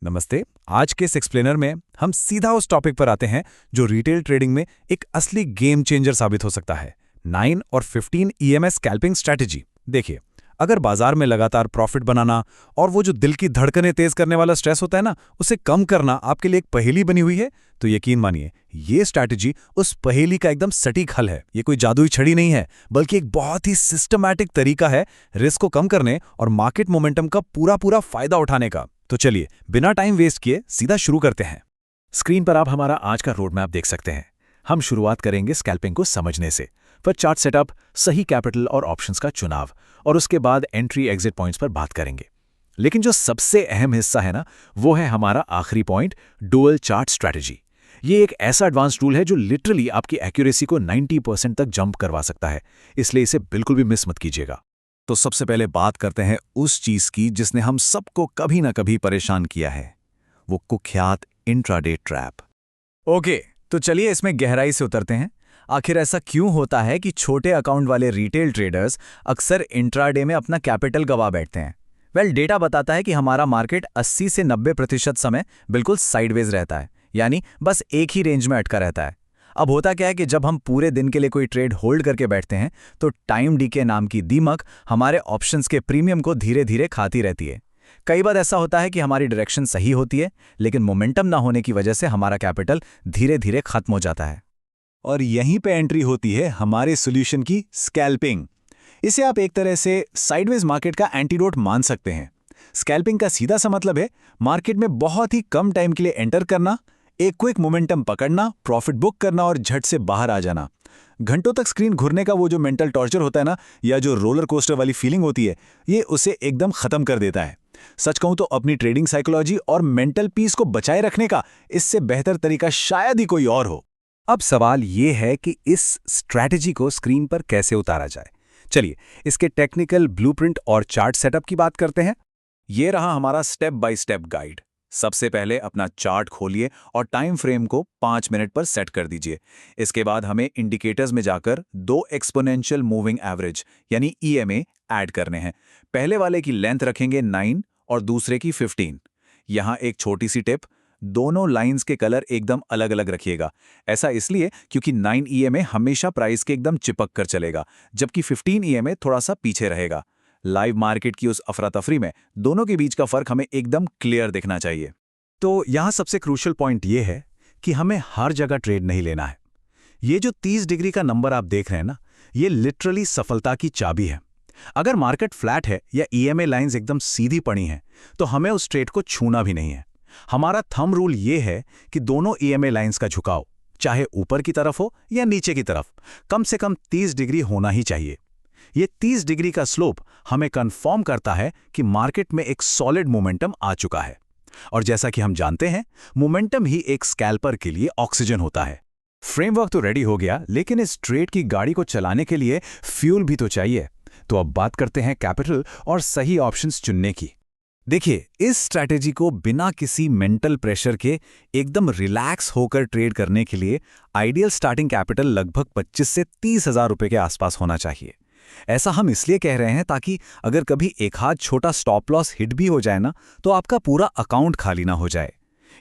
नमस्ते। आज के इस एक्सप्लेनर में हम सीधा उस टॉपिक पर आते हैं जो रिटेल ट्रेडिंग में एक असली गेम चेंजर साबित हो सकता है। 9 और 15 ईएमएस स्कैल्पिंग स्ट्रैटेजी। देखिए, अगर बाजार में लगातार प्रॉफिट बनाना और वो जो दिल की धड़कनें तेज करने वाला स्ट्रेस होता है ना, उसे कम करना आपके लिए एक पहेली बनी हुई है, तो यकीन मानिए ये स्ट्रैटेजी उस पहेली का एकदम सटीक हल है। ये कोई जादुई छड़ी नहीं है, बल्कि एक बहुत ही सिस्टमैटिक तरीका है रिस्क को कम करने और मार्केट मोमेंटम का पूरा फायदा उठाने का। तो चलिए, बिना टाइम वेस्ट किए सीधा शुरू करते हैं। स्क्रीन पर आप हमारा आज का रोड मैप देख सकते हैं। हम शुरुआत करेंगे स्कैल्पिंग को समझने से, फिर चार्ट सेटअप, सही कैपिटल और ऑप्शंस का चुनाव, और उसके बाद एंट्री एग्जिट पॉइंट्स पर बात करेंगे। लेकिन जो सबसे अहम हिस्सा है ना, वो है हमारा आखिरी पॉइंट, डुअल चार्ट स्ट्रैटेजी। ये एक ऐसा एडवांस टूल है जो लिटरली आपकी एक्यूरेसी को 90% तक जंप करवा सकता है, इसलिए इसे बिल्कुल भी मिस मत कीजिएगा। तो सबसे पहले बात करते हैं उस चीज की जिसने हम सबको कभी ना कभी परेशान किया है, वो कुख्यात इंट्राडे ट्रैप। ओके, तो चलिए इसमें गहराई से उतरते हैं। आखिर ऐसा क्यों होता है कि छोटे अकाउंट वाले रिटेल ट्रेडर्स अक्सर इंट्राडे में अपना कैपिटल गंवा बैठते हैं? डेटा बताता है कि हमारा मार्केट 80 से 90% समय बिल्कुल साइडवेज रहता है, यानी बस एक ही रेंज में अटका रहता है। अब होता क्या है कि जब हम पूरे दिन के लिए कोई ट्रेड होल्ड करके बैठते हैं, तो टाइम डीके नाम की दीमक हमारे ऑप्शंस के प्रीमियम को धीरे धीरे खाती रहती है। कई बार ऐसा होता है कि हमारी डायरेक्शन सही होती है, लेकिन मोमेंटम ना होने की वजह से हमारा कैपिटल धीरे धीरे खत्म हो जाता है। और यहीं पे एंट्री होती है हमारे सॉल्यूशन की, स्कैल्पिंग। इसे आप एक तरह से साइडवेज मार्केट का एंटीडोट मान सकते हैं। स्कैल्पिंग का सीधा सा मतलब है मार्केट में बहुत ही कम टाइम के लिए एंटर करना, एक क्विक मोमेंटम पकड़ना, प्रॉफिट बुक करना और झट से बाहर आ जाना। घंटों तक स्क्रीन घुरने का वो जो मेंटल टॉर्चर होता है ना, या जो रोलर कोस्टर वाली फीलिंग होती है, ये उसे एकदम खत्म कर देता है। सच कहूं तो अपनी ट्रेडिंग साइकोलॉजी और मेंटल पीस को बचाए रखने का इससे बेहतर तरीका शायद ही कोई और हो। अब सवाल ये है कि इस स्ट्रैटेजी को स्क्रीन पर कैसे उतारा जाए। चलिए इसके टेक्निकल ब्लूप्रिंट और चार्ट सेटअप की बात करते हैं। ये रहा हमारा स्टेप बाय स्टेप गाइड। सबसे पहले अपना चार्ट खोलिए और टाइम फ्रेम को 5 मिनट पर सेट कर दीजिए। इसके बाद हमें इंडिकेटर्स में जाकर 2 एक्सपोनेंशियल मूविंग एवरेज यानी ईएमए ऐड करने हैं। पहले वाले की लेंथ रखेंगे 9 और दूसरे की 15। यहाँ एक छोटी सी टिप, दोनों लाइंस के कलर एकदम अलग अलग रखिएगा। ऐसा इसलिए क्योंकि 9 ईएमए हमेशा प्राइस के एकदम चिपक कर चलेगा, जबकि 15 ईएमए थोड़ा सा पीछे रहेगा। लाइव मार्केट की उस अफरा तफरी में दोनों के बीच का फर्क हमें एकदम क्लियर दिखना चाहिए। तो यहां सबसे क्रूशियल पॉइंट ये है कि हमें हर जगह ट्रेड नहीं लेना है। ये जो 30 डिग्री का नंबर आप देख रहे हैं ना, ये लिटरली सफलता की चाबी है। अगर मार्केट फ्लैट है या ईएमए लाइंस एकदम सीधी पड़ी हैं, तो हमें उस ट्रेड को छूना भी नहीं है। हमारा थंब रूल ये है कि दोनों ईएमए लाइंस का झुकाव, चाहे ऊपर की तरफ हो या नीचे की तरफ, कम से कम 30 डिग्री होना ही चाहिए। ये 30 डिग्री का स्लोप हमें कंफर्म करता है कि मार्केट में एक सॉलिड मोमेंटम आ चुका है। और जैसा कि हम जानते हैं, मोमेंटम ही एक स्कैल्पर के लिए ऑक्सीजन होता है। फ्रेमवर्क तो रेडी हो गया, लेकिन इस ट्रेड की गाड़ी को चलाने के लिए फ्यूल भी तो चाहिए। तो अब बात करते हैं कैपिटल और सही ऑप्शंस चुनने की। देखिए, इस स्ट्रैटेजी को बिना किसी मेंटल प्रेशर के एकदम रिलैक्स होकर ट्रेड करने के लिए आइडियल स्टार्टिंग कैपिटल लगभग 25 से 30 हज़ार रुपये के आसपास होना चाहिए। ऐसा हम इसलिए कह रहे हैं ताकि अगर कभी एक हाथ छोटा स्टॉप लॉस हिट भी हो जाए ना, तो आपका पूरा अकाउंट खाली ना हो जाए।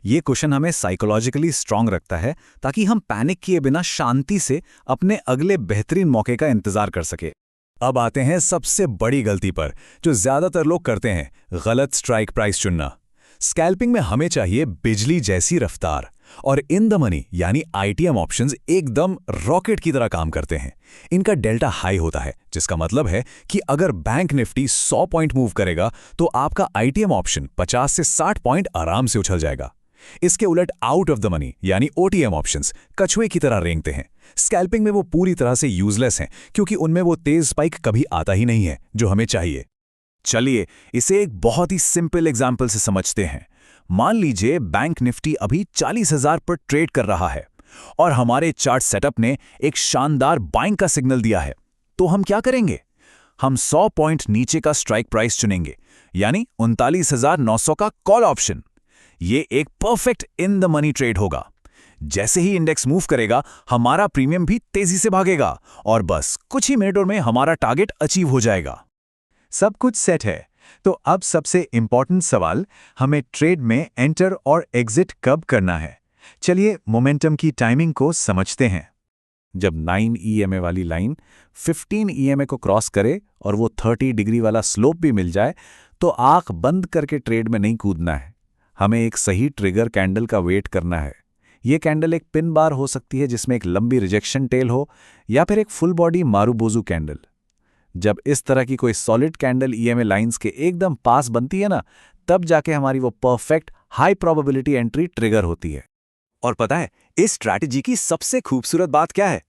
ये क्वेश्चन हमें साइकोलॉजिकली स्ट्रांग रखता है ताकि हम पैनिक किए बिना शांति से अपने अगले बेहतरीन मौके का इंतजार कर सके। अब आते हैं सबसे बड़ी गलती पर, जो ज्यादातर लोग करते हैं, गलत स्ट्राइक प्राइस चुनना। स्कैल्पिंग में हमें चाहिए बिजली जैसी रफ्तार, और इन द मनी यानी आईटीएम ऑप्शंस एकदम रॉकेट की तरह काम करते हैं। इनका डेल्टा हाई होता है, जिसका मतलब है कि अगर बैंक निफ्टी 100 पॉइंट मूव करेगा, तो आपका आईटीएम ऑप्शन 50 से 60 पॉइंट आराम से उछल जाएगा। इसके उलट आउट ऑफ द मनी यानी ओटीएम ऑप्शंस कछुए की तरह रेंगते हैं। स्कैल्पिंग में वो पूरी तरह से यूजलेस हैं, क्योंकि उनमें वो तेज स्पाइक कभी आता ही नहीं है जो हमें चाहिए। चलिए इसे एक बहुत ही सिंपल एग्जाम्पल से समझते हैं। मान लीजिए बैंक निफ्टी अभी 40,000 पर ट्रेड कर रहा है और हमारे चार्ट सेटअप ने एक शानदार बाइंग का सिग्नल दिया है। तो हम क्या करेंगे? हम 100 पॉइंट नीचे का स्ट्राइक प्राइस चुनेंगे, यानी 39,900 का कॉल ऑप्शन। ये एक perfect in the money trade होगा। जैसे ही इंडेक्स मूव करेगा, हमारा प्रीमियम भी तेजी से भागेगा और बस कुछ ही मिनटों में हमारा टारगेट अचीव हो जाएगा। सब कुछ सेट है, तो अब सबसे इम्पॉर्टेंट सवाल, हमें ट्रेड में एंटर और एग्जिट कब करना है। चलिए मोमेंटम की टाइमिंग को समझते हैं। जब 9 EMA वाली लाइन 15 EMA को क्रॉस करे और वो 30 डिग्री वाला स्लोप भी मिल जाए, तो आंख बंद करके ट्रेड में नहीं कूदना है। हमें एक सही ट्रिगर कैंडल का वेट करना है। ये कैंडल एक पिन बार हो सकती है जिसमें एक लंबी रिजेक्शन टेल हो, या फिर एक फुल बॉडी मारूबोजू कैंडल। जब इस तरह की कोई सॉलिड कैंडल EMA लाइंस के एकदम पास बनती है ना, तब जाके हमारी वो perfect high probability entry trigger होती है। और पता है इस स्ट्रैटेजी की सबसे खूबसूरत बात क्या है?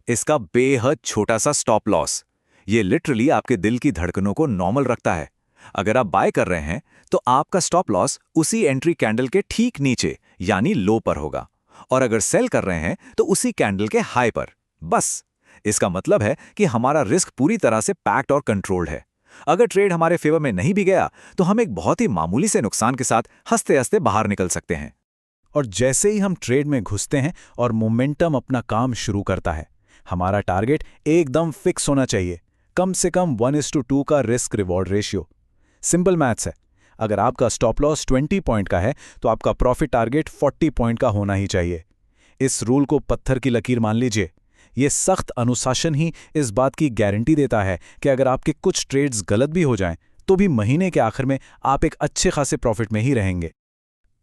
इसका बेहद छोटा सा स्टॉप लॉस। ये लिटरली आपके दिल की धड़कनों को नॉर्मल रखता है। अगर आप बाय कर रहे हैं तो आपका स्टॉप लॉस उसी एंट्री कैंडल के ठीक नीचे यानी लो पर होगा, और अगर सेल कर रहे हैं तो उसी कैंडल के हाई पर। बस इसका मतलब है कि हमारा रिस्क पूरी तरह से पैक्ड और कंट्रोल्ड है। अगर ट्रेड हमारे फेवर में नहीं भी गया तो हम एक बहुत ही मामूली से नुकसान के साथ हंसते हंसते बाहर निकल सकते हैं। और जैसे ही हम ट्रेड में घुसते हैं और मोमेंटम अपना काम शुरू करता है, हमारा टारगेट एकदम फिक्स होना चाहिए। कम से कम 1:2 का risk reward ratio. Simple maths है। अगर आपका स्टॉप लॉस 20 पॉइंट का है तो आपका प्रॉफिट टारगेट 40 पॉइंट का होना ही चाहिए। इस रूल को पत्थर की लकीर मान लीजिए। ये सख्त अनुशासन ही इस बात की गारंटी देता है कि अगर आपके कुछ ट्रेड्स गलत भी हो जाएं, तो भी महीने के आखिर में आप एक अच्छे खासे प्रॉफिट में ही रहेंगे।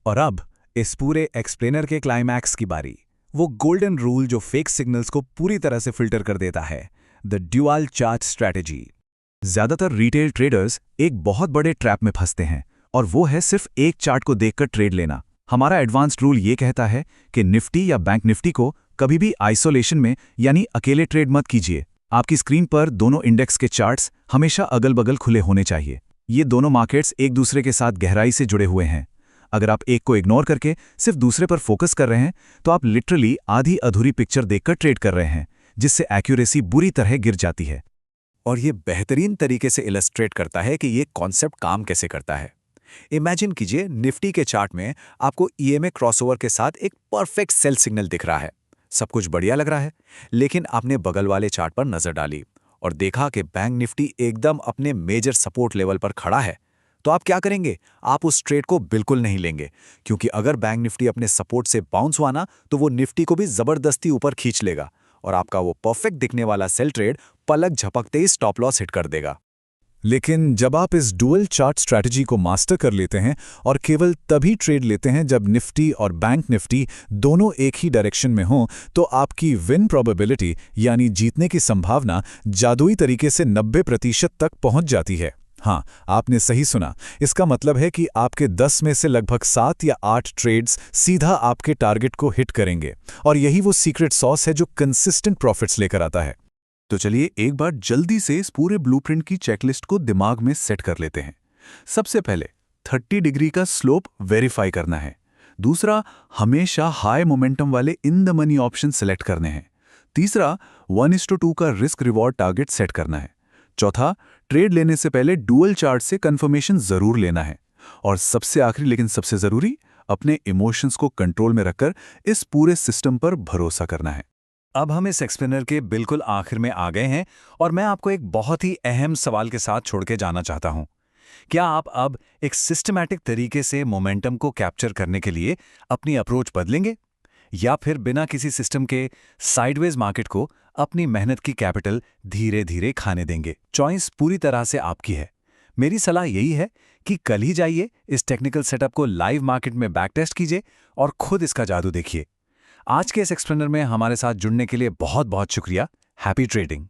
और अब इस पूरे एक्सप्लेनर के क्लाइमैक्स की बारी, वो गोल्डन रूल जो फेक सिग्नल्स को पूरी तरह से फिल्टर कर देता है, द ड्यूअल चार्ट स्ट्रैटेजी। ज्यादातर रिटेल ट्रेडर्स एक बहुत बड़े ट्रैप में फंसते हैं, और वो है सिर्फ एक चार्ट को देखकर ट्रेड लेना। हमारा एडवांस्ड रूल ये कहता है कि निफ्टी या बैंक निफ्टी को कभी भी आइसोलेशन में यानी अकेले ट्रेड मत कीजिए। आपकी स्क्रीन पर दोनों इंडेक्स के चार्ट्स हमेशा अगल बगल खुले होने चाहिए। ये दोनों मार्केट्स एक दूसरे के साथ गहराई से जुड़े हुए हैं। अगर आप एक को इग्नोर करके सिर्फ दूसरे पर फोकस कर रहे हैं तो आप लिटरली आधी अधूरी पिक्चर देखकर ट्रेड कर रहे हैं, जिससे एक्यूरेसी बुरी तरह गिर जाती है। और ये बेहतरीन तरीके से इलस्ट्रेट करता है कि ये कॉन्सेप्ट काम कैसे करता है। इमेजिन कीजिए निफ्टी के चार्ट में आपको EMA क्रॉसओवर के साथ एक परफेक्ट सेल सिग्नल दिख रहा है। सब कुछ बढ़िया लग रहा है, लेकिन आपने बगल वाले चार्ट पर नजर डाली और देखा कि बैंक निफ्टी एकदम अपने मेजर सपोर्ट लेवल पर खड़ा है। तो आप क्या करेंगे? आप उस ट्रेड को बिल्कुल नहीं लेंगे, क्योंकि अगर बैंक निफ्टी अपने सपोर्ट से बाउंस हुआ ना, तो वो निफ्टी को भी जबरदस्ती ऊपर खींच लेगा और आपका वो परफेक्ट दिखने वाला सेल ट्रेड पलक झपकते ही स्टॉप लॉस हिट कर देगा। लेकिन जब आप इस डुअल चार्ट स्ट्रैटेजी को मास्टर कर लेते हैं और केवल तभी ट्रेड लेते हैं जब निफ्टी और बैंक निफ्टी दोनों एक ही डायरेक्शन में हों, तो आपकी विन प्रोबेबिलिटी यानी जीतने की संभावना जादुई तरीके से 90% तक पहुंच जाती है। हाँ, आपने सही सुना। इसका मतलब है कि आपके 10 में से लगभग 7 या 8 ट्रेड्स सीधा आपके टारगेट को हिट करेंगे, और यही वो सीक्रेट सॉस है जो कंसिस्टेंट प्रॉफिट्स लेकर आता है। तो चलिए एक बार जल्दी से इस पूरे ब्लूप्रिंट की चेकलिस्ट को दिमाग में सेट कर लेते हैं। सबसे पहले 30 डिग्री का स्लोप वेरीफाई करना है। दूसरा, हमेशा हाई मोमेंटम वाले in the money option select करने हैं। तीसरा, 1:2 का रिस्क रिवॉर्ड टारगेट सेट करना है। चौथा, ट्रेड लेने से पहले डुअल चार्ट से कंफर्मेशन जरूर लेना है। और सबसे आखिरी लेकिन सबसे जरूरी, अपने इमोशंस को कंट्रोल में रखकर इस पूरे सिस्टम पर भरोसा करना है। अब हम इस एक्सप्लेनर के बिल्कुल आखिर में आ गए हैं, और मैं आपको एक बहुत ही अहम सवाल के साथ छोड़ के जाना चाहता हूं। क्या आप अब एक सिस्टमैटिक तरीके से मोमेंटम को कैप्चर करने के लिए अपनी अप्रोच बदलेंगे, या फिर बिना किसी सिस्टम के साइडवेज मार्केट को अपनी मेहनत की कैपिटल धीरे धीरे खाने देंगे? चॉइस पूरी तरह से आपकी है। मेरी सलाह यही है कि कल ही जाइए, इस टेक्निकल सेटअप को लाइव मार्केट में बैक टेस्ट कीजिए और खुद इसका जादू देखिए। आज के इस एक्सप्लेनर में हमारे साथ जुड़ने के लिए बहुत बहुत शुक्रिया। Happy trading.